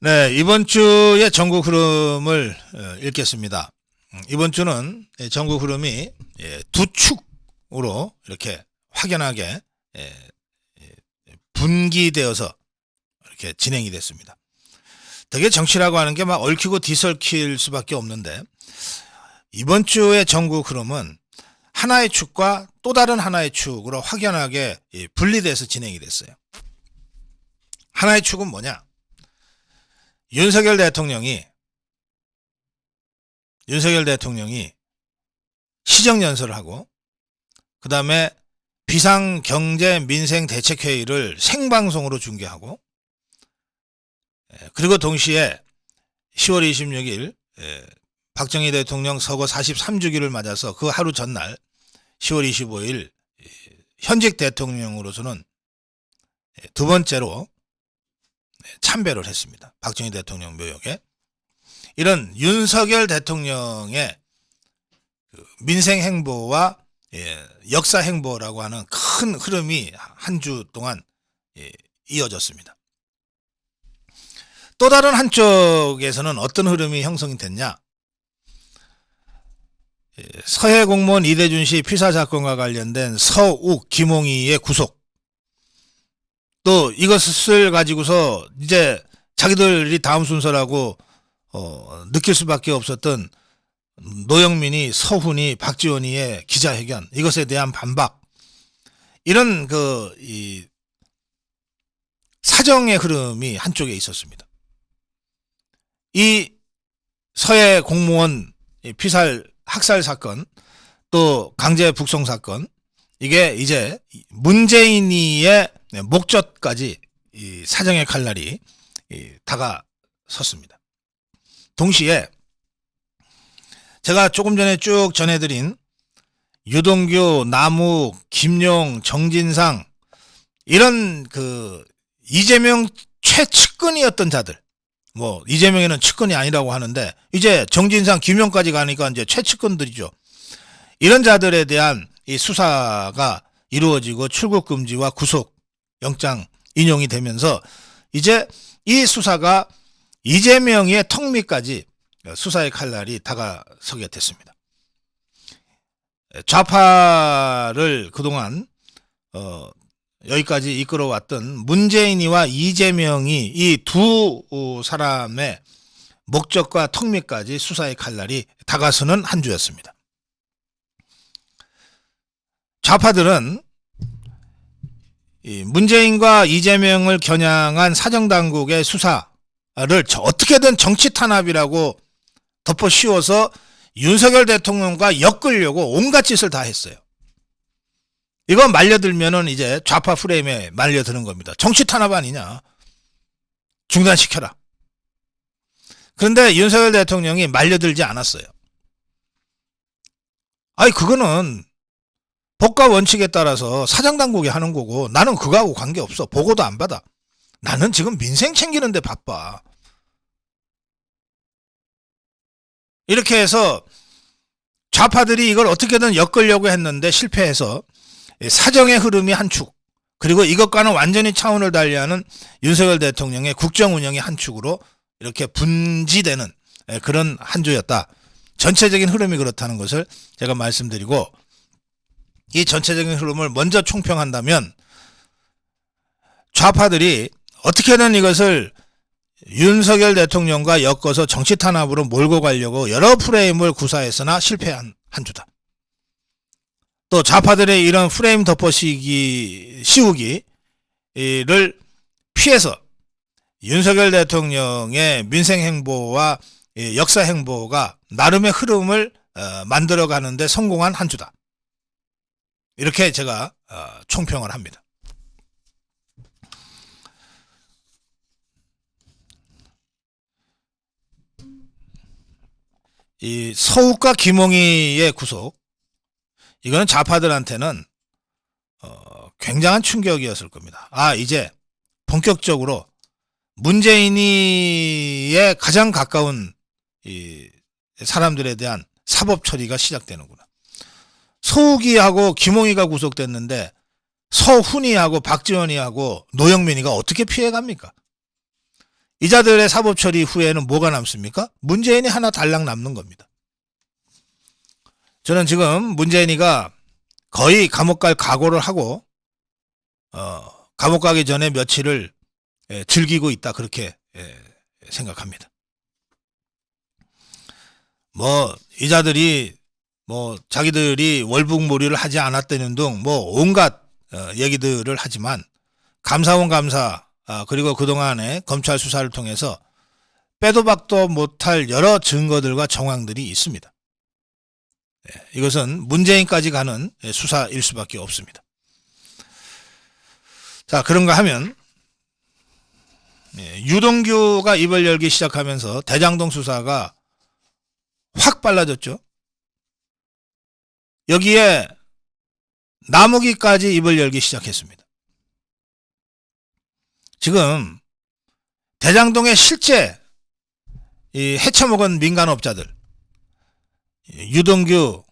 네, 이번 주의 전국 흐름을 읽겠습니다. 이번 주는 전국 흐름이 두 축으로 이렇게 확연하게 분기되어서 이렇게 진행이 됐습니다. 되게 정치라고 하는 게 막 얽히고 뒤섞일 수밖에 없는데, 이번 주의 전국 흐름은 하나의 축과 또 다른 하나의 축으로 확연하게 분리돼서 진행이 됐어요. 하나의 축은 뭐냐? 윤석열 대통령이 시정연설을 하고, 그 다음에 비상경제민생대책회의를 생방송으로 중계하고, 그리고 동시에 10월 26일 박정희 대통령 서거 43주기를 맞아서 그 하루 전날 10월 25일 현직 대통령으로서는 두 번째로 참배를 했습니다. 박정희 대통령 묘역에. 이런 윤석열 대통령의 민생 행보와 역사 행보라고 하는 큰 흐름이 한 주 동안 이어졌습니다. 또 다른 한쪽에서는 어떤 흐름이 형성이 됐냐? 서해 공무원 이대준 씨 피살 사건과 관련된 서욱, 김홍희의 구속, 또 이것을 가지고서 이제 자기들이 다음 순서라고 느낄 수밖에 없었던 노영민이, 서훈이, 박지원이의 기자회견, 이것에 대한 반박, 이런 이 사정의 흐름이 한쪽에 있었습니다. 이 서해 공무원 피살 학살 사건, 또 강제 북송 사건, 이게 이제 문재인이의 목젖까지 이 사정의 칼날이 다가섰습니다. 동시에 제가 조금 전에 쭉 전해드린 유동규, 남욱, 김용, 정진상, 이런 이재명 최측근이었던 자들, 뭐 이재명에는 측근이 아니라고 하는데 이제 정진상, 김용까지 가니까 이제 최측근들이죠. 이런 자들에 대한 이 수사가 이루어지고 출국 금지와 구속 영장 인용이 되면서 이제 이 수사가 이재명의 턱 밑까지 수사의 칼날이 다가서게 됐습니다. 좌파를 그동안 여기까지 이끌어왔던 문재인이와 이재명이 이 두 사람의 목적과 턱 밑까지 수사의 칼날이 다가서는 한 주였습니다. 좌파들은 이 문재인과 이재명을 겨냥한 사정당국의 수사를 어떻게든 정치 탄압이라고 덮어 씌워서 윤석열 대통령과 엮으려고 온갖 짓을 다 했어요. 이거 말려들면은 이제 좌파 프레임에 말려드는 겁니다. 정치 탄압 아니냐. 중단시켜라. 그런데 윤석열 대통령이 말려들지 않았어요. 아니, 그거는 법과 원칙에 따라서 사장당국이 하는 거고 나는 그거하고 관계없어. 보고도 안 받아. 나는 지금 민생 챙기는 데 바빠. 이렇게 해서 좌파들이 이걸 어떻게든 엮으려고 했는데 실패해서 사정의 흐름이 한 축, 그리고 이것과는 완전히 차원을 달리하는 윤석열 대통령의 국정 운영이 한 축으로 이렇게 분지되는 그런 한 주였다. 전체적인 흐름이 그렇다는 것을 제가 말씀드리고, 이 전체적인 흐름을 먼저 총평한다면 좌파들이 어떻게든 이것을 윤석열 대통령과 엮어서 정치 탄압으로 몰고 가려고 여러 프레임을 구사했으나 실패한 한 주다. 또 좌파들의 이런 프레임 덮어씌우기를 피해서 윤석열 대통령의 민생 행보와 역사 행보가 나름의 흐름을 만들어가는데 성공한 한 주다. 이렇게 제가 총평을 합니다. 이 서욱과 김홍희의 구속, 이거는 좌파들한테는 굉장한 충격이었을 겁니다. 아, 이제 본격적으로 문재인이의 가장 가까운 이 사람들에 대한 사법 처리가 시작되는구나. 서욱이하고 김홍희가 구속됐는데 서훈이하고 박지원이하고 노영민이가 어떻게 피해갑니까? 이자들의 사법 처리 후에는 뭐가 남습니까? 문재인이 하나 달랑 남는 겁니다. 저는 지금 문재인이가 거의 감옥 갈 각오를 하고 감옥 가기 전에 며칠을 즐기고 있다, 그렇게 생각합니다. 뭐 이자들이 뭐 자기들이 월북몰이를 하지 않았다는 등 뭐 온갖 얘기들을 하지만 감사원 감사 그리고 그동안의 검찰 수사를 통해서 빼도 박도 못할 여러 증거들과 정황들이 있습니다. 이것은 문재인까지 가는 수사일 수밖에 없습니다. 자, 그런가 하면 유동규가 입을 열기 시작하면서 대장동 수사가 확 빨라졌죠. 여기에 나무기까지 입을 열기 시작했습니다. 지금 대장동에 실제 해쳐먹은 민간업자들, 유동규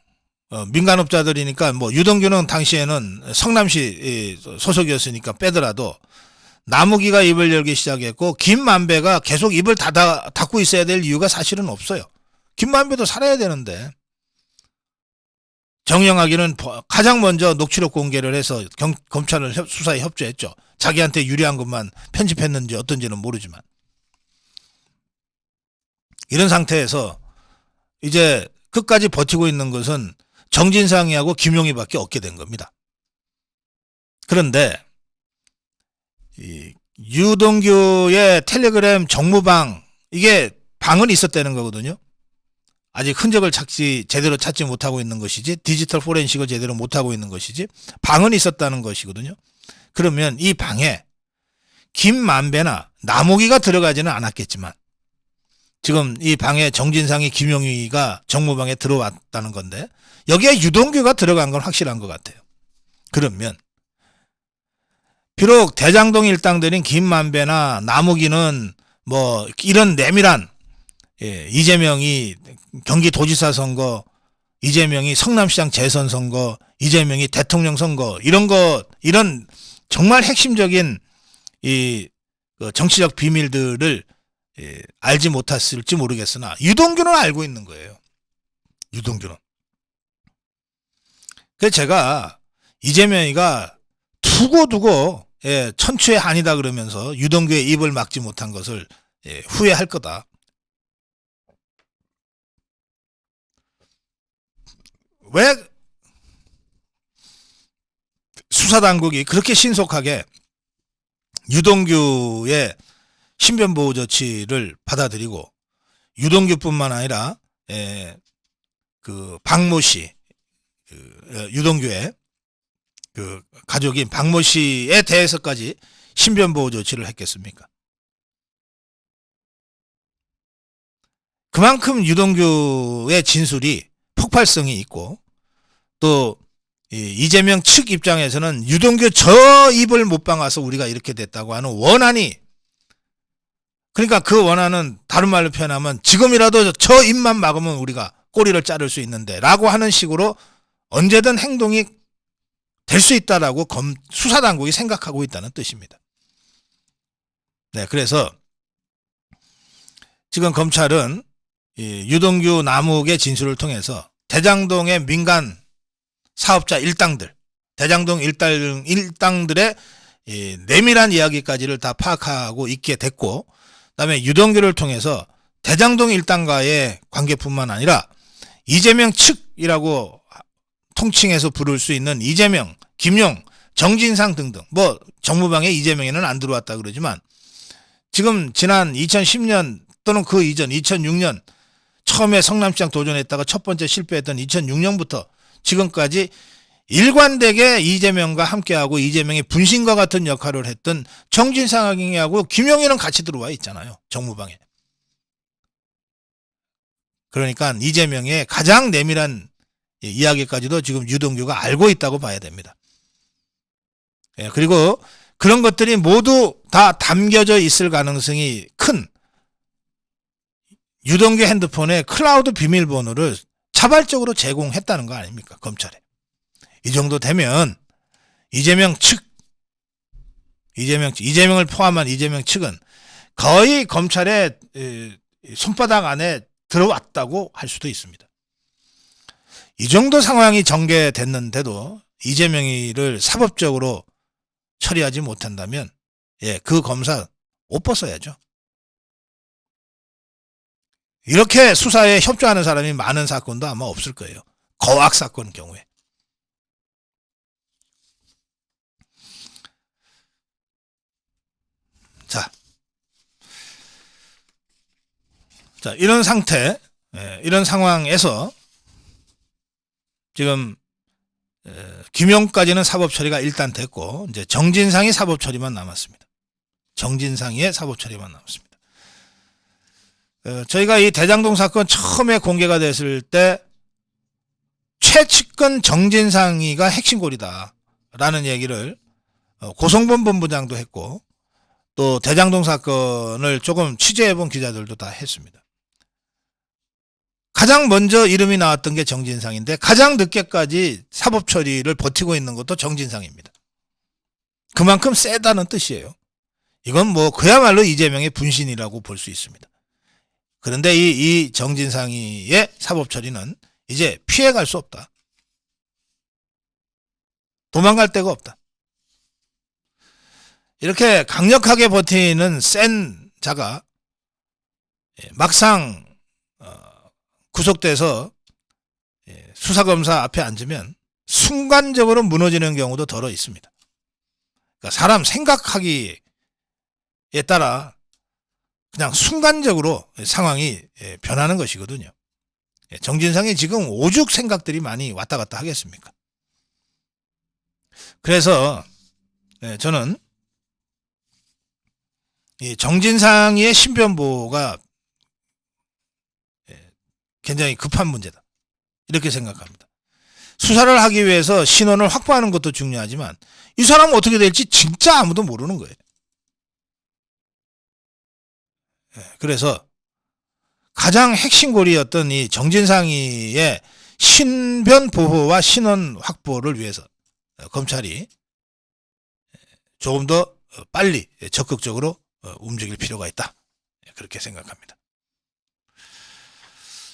민간업자들이니까 뭐 유동규는 당시에는 성남시 소속이었으니까 빼더라도 나무기가 입을 열기 시작했고 김만배가 계속 입을 닫고 있어야 될 이유가 사실은 없어요. 김만배도 살아야 되는데 정영학이는 가장 먼저 녹취록 공개를 해서 검찰을 수사에 협조했죠. 자기한테 유리한 것만 편집했는지 어떤지는 모르지만. 이런 상태에서 이제 끝까지 버티고 있는 것은 정진상이하고 김용희밖에 없게 된 겁니다. 그런데 이 유동규의 텔레그램 정무방, 이게 방은 있었다는 거거든요. 아직 흔적을 제대로 찾지 못하고 있는 것이지, 디지털 포렌식을 제대로 못하고 있는 것이지, 방은 있었다는 것이거든요. 그러면 이 방에 김만배나 나무기가 들어가지는 않았겠지만 지금 이 방에 정진상이 김용희가 정무방에 들어왔다는 건데 여기에 유동규가 들어간 건 확실한 것 같아요. 그러면 비록 대장동 일당들인 김만배나 나무기는 뭐 이런 내밀한 이재명이 경기도지사 선거, 이재명이 성남시장 재선 선거, 이재명이 대통령 선거, 이런 정말 핵심적인 이 정치적 비밀들을 알지 못했을지 모르겠으나 유동규는 알고 있는 거예요. 유동규는. 그래서 제가 이재명이가 두고두고 천추의 한이다 그러면서 유동규의 입을 막지 못한 것을 후회할 거다. 왜 수사당국이 그렇게 신속하게 유동규의 신변보호 조치를 받아들이고 유동규뿐만 아니라 그 박모 씨, 유동규의 그 가족인 박모 씨에 대해서까지 신변보호 조치를 했겠습니까? 그만큼 유동규의 진술이 폭발성이 있고 또 이재명 측 입장에서는 유동규 저 입을 못 박아서 우리가 이렇게 됐다고 하는 원한이, 그러니까 그 원한은 다른 말로 표현하면 지금이라도 저 입만 막으면 우리가 꼬리를 자를 수 있는데 라고 하는 식으로 언제든 행동이 될 수 있다라고 수사당국이 생각하고 있다는 뜻입니다. 네, 그래서 지금 검찰은 유동규 남욱의 진술을 통해서 대장동의 민간 사업자 일당들, 대장동 일당들의 내밀한 이야기까지를 다 파악하고 있게 됐고, 그다음에 유동규를 통해서 대장동 일당과의 관계뿐만 아니라 이재명 측이라고 통칭해서 부를 수 있는 이재명, 김용, 정진상 등등, 뭐 정무방에 이재명에는 안 들어왔다 그러지만 지금 지난 2010년 또는 그 이전 2006년 처음에 성남시장 도전했다가 첫 번째 실패했던 2006년부터 지금까지 일관되게 이재명과 함께하고 이재명의 분신과 같은 역할을 했던 정진상하고 김용희는 같이 들어와 있잖아요. 정무방에. 그러니까 이재명의 가장 내밀한 이야기까지도 지금 유동규가 알고 있다고 봐야 됩니다. 그리고 그런 것들이 모두 다 담겨져 있을 가능성이 큰 유동규 핸드폰에 클라우드 비밀번호를 자발적으로 제공했다는 거 아닙니까? 검찰에. 이 정도 되면 이재명을 포함한 이재명 측은 거의 검찰의 손바닥 안에 들어왔다고 할 수도 있습니다. 이 정도 상황이 전개됐는데도 이재명이를 사법적으로 처리하지 못한다면 그 검사 옷 벗어야죠. 이렇게 수사에 협조하는 사람이 많은 사건도 아마 없을 거예요. 거악 사건 경우에. 자, 이런 상태, 이런 상황에서 지금 김용까지는 사법 처리가 일단 됐고 이제 정진상이 사법 처리만 남았습니다. 정진상의 사법 처리만 남았습니다. 저희가 이 대장동 사건 처음에 공개가 됐을 때 최측근 정진상이가 핵심골이다라는 얘기를 고성범 본부장도 했고 또 대장동 사건을 조금 취재해본 기자들도 다 했습니다. 가장 먼저 이름이 나왔던 게 정진상인데 가장 늦게까지 사법 처리를 버티고 있는 것도 정진상입니다. 그만큼 세다는 뜻이에요. 이건 뭐 그야말로 이재명의 분신이라고 볼 수 있습니다. 그런데 이 정진상의 사법 처리는 이제 피해갈 수 없다. 도망갈 데가 없다. 이렇게 강력하게 버티는 센 자가 막상 구속돼서 수사검사 앞에 앉으면 순간적으로 무너지는 경우도 덜어 있습니다. 그러니까 사람 생각하기에 따라 그냥 순간적으로 상황이 변하는 것이거든요. 정진상이 지금 오죽 생각들이 많이 왔다 갔다 하겠습니까? 그래서 저는 이 정진상의 신변보호가 굉장히 급한 문제다. 이렇게 생각합니다. 수사를 하기 위해서 신원을 확보하는 것도 중요하지만 이 사람은 어떻게 될지 진짜 아무도 모르는 거예요. 그래서 가장 핵심고리였던 이 정진상이의 신변 보호와 신원 확보를 위해서 검찰이 조금 더 빨리 적극적으로 움직일 필요가 있다. 그렇게 생각합니다.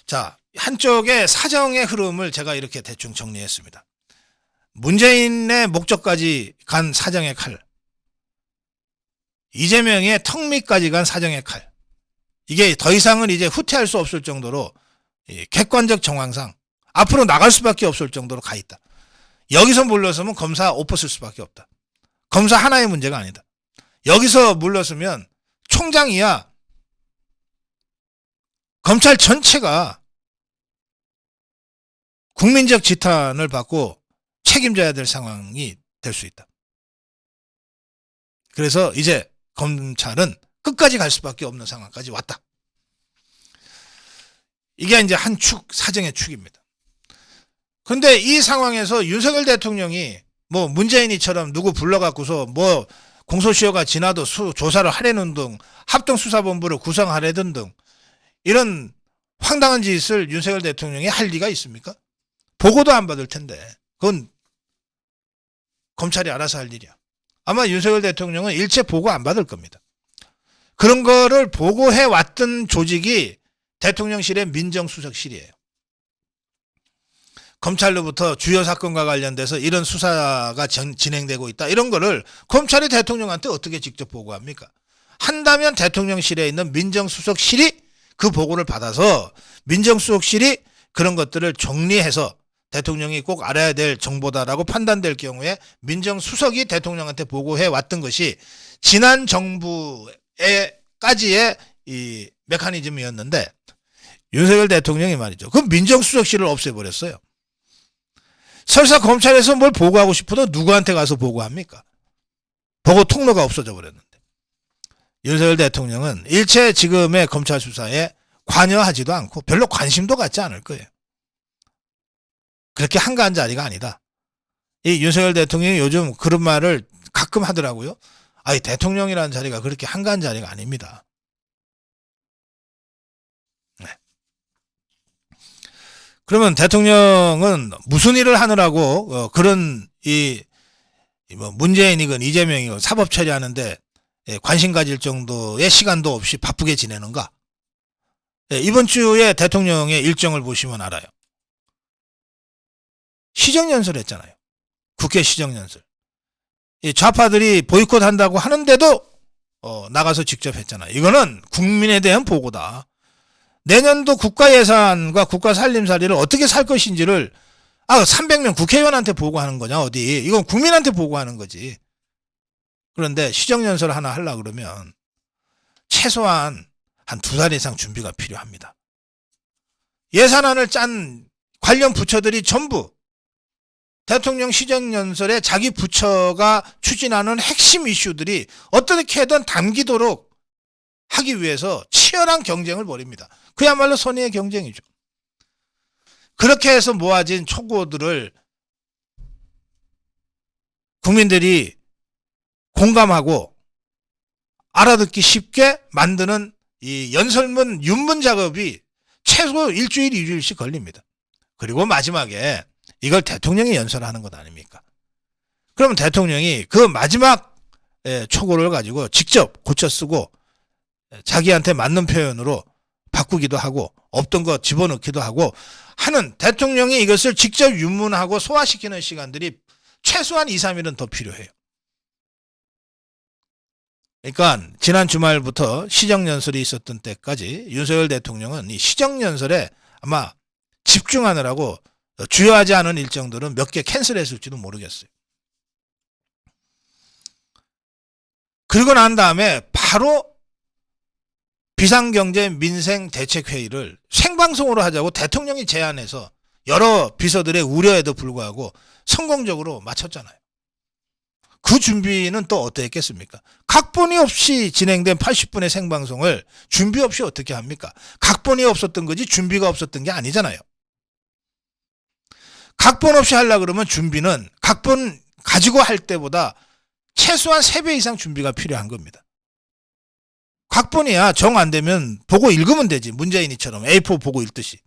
자, 한쪽의 사정의 흐름을 제가 이렇게 대충 정리했습니다. 문재인의 목적까지 간 사정의 칼, 이재명의 턱 밑까지 간 사정의 칼, 이게 더 이상은 이제 후퇴할 수 없을 정도로 객관적 정황상 앞으로 나갈 수밖에 없을 정도로 가 있다. 여기서 물러서면 검사 옷 벗을 수밖에 없다. 검사 하나의 문제가 아니다. 여기서 물러서면 총장이야 검찰 전체가 국민적 지탄을 받고 책임져야 될 상황이 될 수 있다. 그래서 이제 검찰은 끝까지 갈 수밖에 없는 상황까지 왔다. 이게 이제 한 축, 사정의 축입니다. 근데 이 상황에서 윤석열 대통령이 뭐 문재인이처럼 누구 불러갖고서 뭐 공소시효가 지나도 조사를 하려는 등 합동수사본부를 구성하려던 등 이런 황당한 짓을 윤석열 대통령이 할 리가 있습니까? 보고도 안 받을 텐데 그건 검찰이 알아서 할 일이야. 아마 윤석열 대통령은 일체 보고 안 받을 겁니다. 그런 거를 보고해 왔던 조직이 대통령실의 민정수석실이에요. 검찰로부터 주요 사건과 관련돼서 이런 수사가 진행되고 있다. 이런 거를 검찰이 대통령한테 어떻게 직접 보고합니까? 한다면 대통령실에 있는 민정수석실이 그 보고를 받아서 민정수석실이 그런 것들을 정리해서 대통령이 꼭 알아야 될 정보다라고 판단될 경우에 민정수석이 대통령한테 보고해 왔던 것이 지난 정부에까지의 이 메커니즘이었는데 윤석열 대통령이 말이죠. 그 민정수석실을 없애버렸어요. 설사 검찰에서 뭘 보고하고 싶어도 누구한테 가서 보고합니까? 보고 통로가 없어져 버렸는데. 윤석열 대통령은 일체 지금의 검찰 수사에 관여하지도 않고 별로 관심도 갖지 않을 거예요. 그렇게 한가한 자리가 아니다. 이 윤석열 대통령이 요즘 그런 말을 가끔 하더라고요. 아니, 대통령이라는 자리가 그렇게 한가한 자리가 아닙니다. 네. 그러면 대통령은 무슨 일을 하느라고 그런 뭐 문재인이건 이재명이건 사법 처리하는데 관심 가질 정도의 시간도 없이 바쁘게 지내는가? 이번 주에 대통령의 일정을 보시면 알아요. 시정연설 했잖아요. 국회 시정연설. 좌파들이 보이콧한다고 하는데도 나가서 직접 했잖아요. 이거는 국민에 대한 보고다. 내년도 국가예산과 국가살림살이를 어떻게 살 것인지를 300명 국회의원한테 보고하는 거냐 어디. 이건 국민한테 보고하는 거지. 그런데 시정연설 하나 하려고 그러면 최소한 한 2달 이상 준비가 필요합니다. 예산안을 짠 관련 부처들이 전부 대통령 시정연설에 자기 부처가 추진하는 핵심 이슈들이 어떻게든 담기도록 하기 위해서 치열한 경쟁을 벌입니다. 그야말로 선의의 경쟁이죠. 그렇게 해서 모아진 초고들을 국민들이 공감하고 알아듣기 쉽게 만드는 이 연설문 윤문 작업이 최소 일주일, 2주일씩 걸립니다. 그리고 마지막에 이걸 대통령이 연설하는 것 아닙니까? 그러면 대통령이 그 마지막 초고를 가지고 직접 고쳐 쓰고 자기한테 맞는 표현으로 바꾸기도 하고 없던 거 집어넣기도 하고 하는 대통령이 이것을 직접 윤문하고 소화시키는 시간들이 최소한 2, 3일은 더 필요해요. 그러니까 지난 주말부터 시정연설이 있었던 때까지 윤석열 대통령은 이 시정연설에 아마 집중하느라고 주요하지 않은 일정들은 몇 개 캔슬했을지도 모르겠어요. 그러고 난 다음에 바로 비상경제 민생대책회의를 생방송으로 하자고 대통령이 제안해서 여러 비서들의 우려에도 불구하고 성공적으로 마쳤잖아요. 그 준비는 또 어땠겠습니까? 각본이 없이 진행된 80분의 생방송을 준비 없이 어떻게 합니까? 각본이 없었던 거지 준비가 없었던 게 아니잖아요. 각본 없이 하려고 그러면 준비는 각본 가지고 할 때보다 최소한 3배 이상 준비가 필요한 겁니다. 각본이야 정 안 되면 보고 읽으면 되지. 문재인이처럼 A4 보고 읽듯이.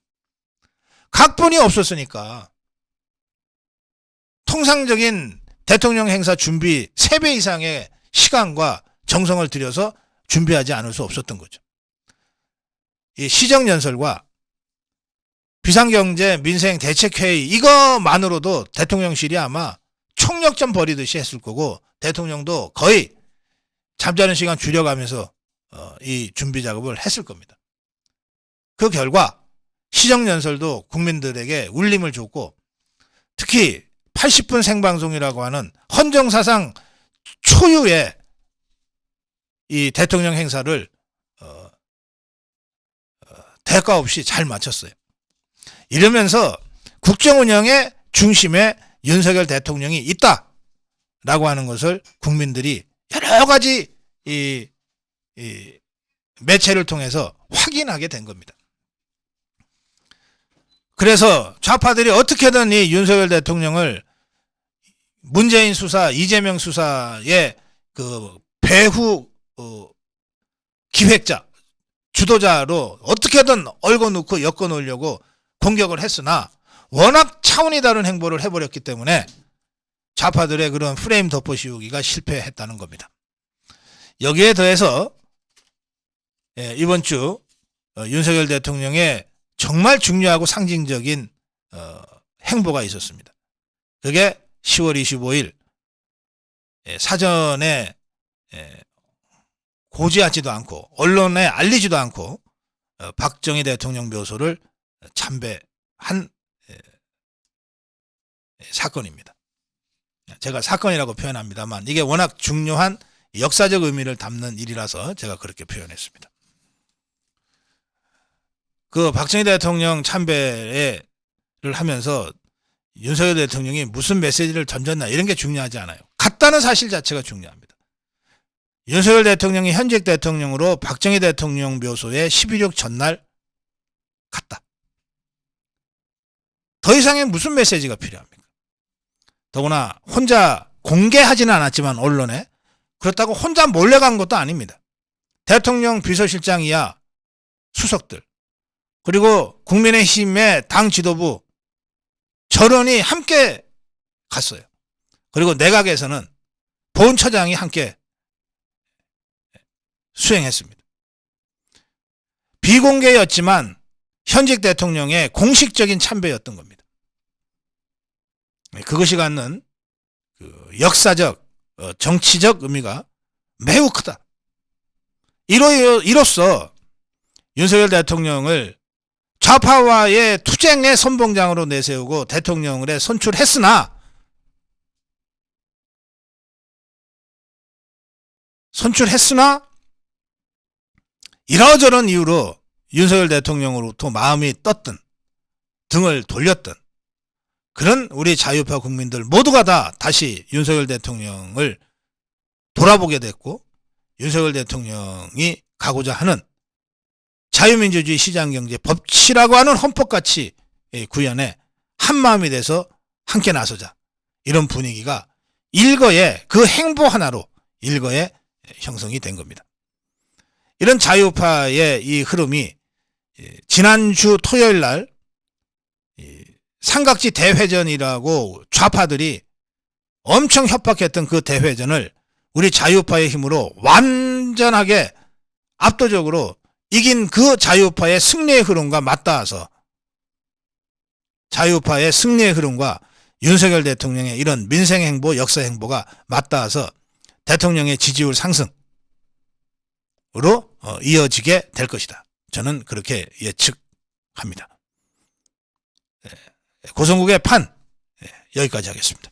각본이 없었으니까 통상적인 대통령 행사 준비 3배 이상의 시간과 정성을 들여서 준비하지 않을 수 없었던 거죠. 이 시정연설과 비상경제 민생대책회의 이거만으로도 대통령실이 아마 총력전 벌이듯이 했을 거고 대통령도 거의 잠자는 시간 줄여가면서 이 준비 작업을 했을 겁니다. 그 결과 시정연설도 국민들에게 울림을 줬고 특히 80분 생방송이라고 하는 헌정사상 초유의 이 대통령 행사를 대가 없이 잘 마쳤어요. 이러면서 국정운영의 중심에 윤석열 대통령이 있다라고 하는 것을 국민들이 여러 가지 이 매체를 통해서 확인하게 된 겁니다. 그래서 좌파들이 어떻게든 이 윤석열 대통령을 문재인 수사, 이재명 수사의 그 배후 기획자, 주도자로 어떻게든 얽어놓고 엮어놓으려고 공격을 했으나 워낙 차원이 다른 행보를 해버렸기 때문에 좌파들의 그런 프레임 덮어씌우기가 실패했다는 겁니다. 여기에 더해서 이번 주 윤석열 대통령의 정말 중요하고 상징적인 행보가 있었습니다. 그게 10월 25일 사전에 고지하지도 않고 언론에 알리지도 않고 박정희 대통령 묘소를 참배한 사건입니다. 제가 사건이라고 표현합니다만 이게 워낙 중요한 역사적 의미를 담는 일이라서 제가 그렇게 표현했습니다. 그 박정희 대통령 참배를 하면서 윤석열 대통령이 무슨 메시지를 던졌나 이런 게 중요하지 않아요. 갔다는 사실 자체가 중요합니다. 윤석열 대통령이 현직 대통령으로 박정희 대통령 묘소에 11.6 전날 갔다. 더 이상의 무슨 메시지가 필요합니까? 더구나 혼자 공개하지는 않았지만 언론에 그렇다고 혼자 몰래 간 것도 아닙니다. 대통령 비서실장 이하 수석들 그리고 국민의힘의 당 지도부 전원이 함께 갔어요. 그리고 내각에서는 본처장이 함께 수행했습니다. 비공개였지만 현직 대통령의 공식적인 참배였던 겁니다. 그것이 갖는 그 역사적, 정치적 의미가 매우 크다. 이로써 윤석열 대통령을 좌파와의 투쟁의 선봉장으로 내세우고 대통령을 선출했으나 이러저런 이유로 윤석열 대통령으로부터 마음이 떴던, 등을 돌렸던 그런 우리 자유파 국민들 모두가 다 다시 윤석열 대통령을 돌아보게 됐고, 윤석열 대통령이 가고자 하는 자유민주주의 시장경제 법치라고 하는 헌법가치 구현에 한마음이 돼서 함께 나서자, 이런 분위기가 일거에, 그 행보 하나로 일거에 형성이 된 겁니다. 이런 자유파의 이 흐름이 지난주 토요일 날 삼각지 대회전이라고 좌파들이 엄청 협박했던 그 대회전을 우리 자유파의 힘으로 완전하게 압도적으로 이긴 그 자유파의 승리의 흐름과 맞닿아서, 자유파의 승리의 흐름과 윤석열 대통령의 이런 민생행보, 역사행보가 맞닿아서 대통령의 지지율 상승으로 이어지게 될 것이다. 저는 그렇게 예측합니다. 고성국의 판, 여기까지 하겠습니다.